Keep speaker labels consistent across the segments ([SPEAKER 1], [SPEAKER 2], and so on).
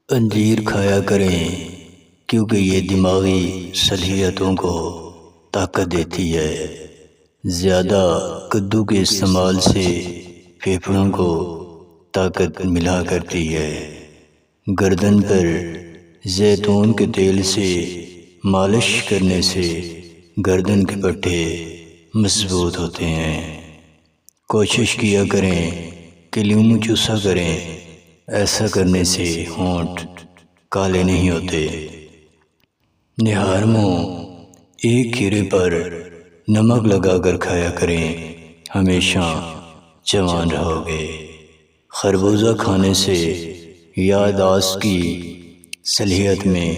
[SPEAKER 1] انجیر کھایا کریں کیونکہ یہ دماغی صلاحیتوں کو طاقت دیتی ہے۔ زیادہ کدو کے استعمال سے پھیپھڑوں کو طاقت ملا کرتی ہے۔ گردن پر زیتون کے تیل سے مالش کرنے سے گردن کے پٹھے مضبوط ہوتے ہیں۔ کوشش کیا کریں کہ لیموں چوسا کریں، ایسا کرنے سے ہونٹ کالے نہیں ہوتے۔ نہارموں ایک کھیرے پر نمک لگا کر کھایا کریں، ہمیشہ جوان رہو گے۔ خربوزہ کھانے سے یادداشت کی صلاحیت میں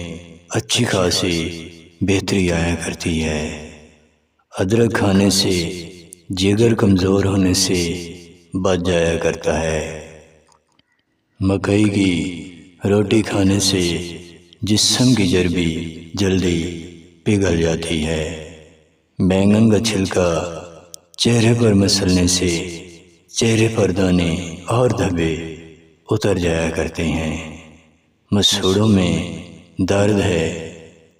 [SPEAKER 1] اچھی خاصی بہتری آیا کرتی ہے۔ ادرک کھانے سے جگر کمزور ہونے سے بچ جایا کرتا ہے۔ مکئی کی روٹی کھانے سے جسم کی چربی جلدی پگھل جاتی ہے۔ بینگن کا چھلکا چہرے پر مسلنے سے چہرے پر دانے اور دھبے اتر جایا کرتے ہیں۔ مسوڑوں میں درد ہے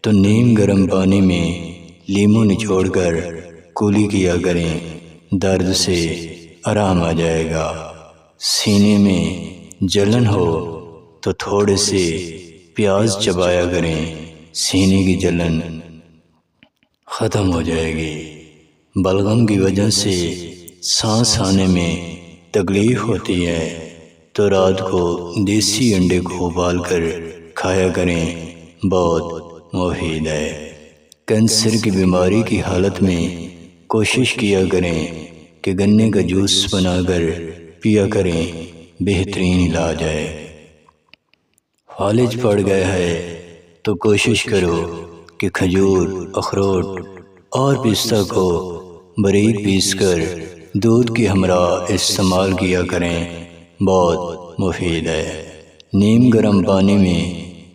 [SPEAKER 1] تو نیم گرم پانی میں لیموں نچوڑ کر کولی کیا کریں، درد سے آرام آ جائے گا۔ سینے میں جلن ہو تو تھوڑے سے پیاز چبایا کریں، سینے کی جلن ختم ہو جائے گی۔ بلغم کی وجہ سے سانس آنے میں تکلیف ہوتی ہے تو رات کو دیسی انڈے کو ابال کر کھایا کریں، بہت مفید ہے۔ کینسر کی بیماری کی حالت میں کوشش کیا کریں کہ گنے کا جوس بنا کر پیا کریں، بہترین علاج ہے۔ فالج پڑ گیا ہے تو کوشش کرو کہ کھجور، اخروٹ اور پستہ کو باریک پیس کر دودھ کے ہمراہ استعمال کیا کریں، بہت مفید ہے۔ نیم گرم پانی میں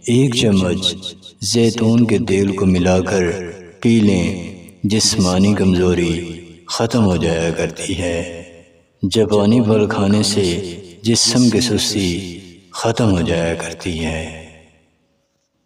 [SPEAKER 1] 1 چمچ زیتون کے تیل کو ملا کر پی لیں، جسمانی کمزوری ختم ہو جایا کرتی ہے۔ جاپانی پھل کھانے سے جسم کی سستی ختم ہو جایا کرتی ہے۔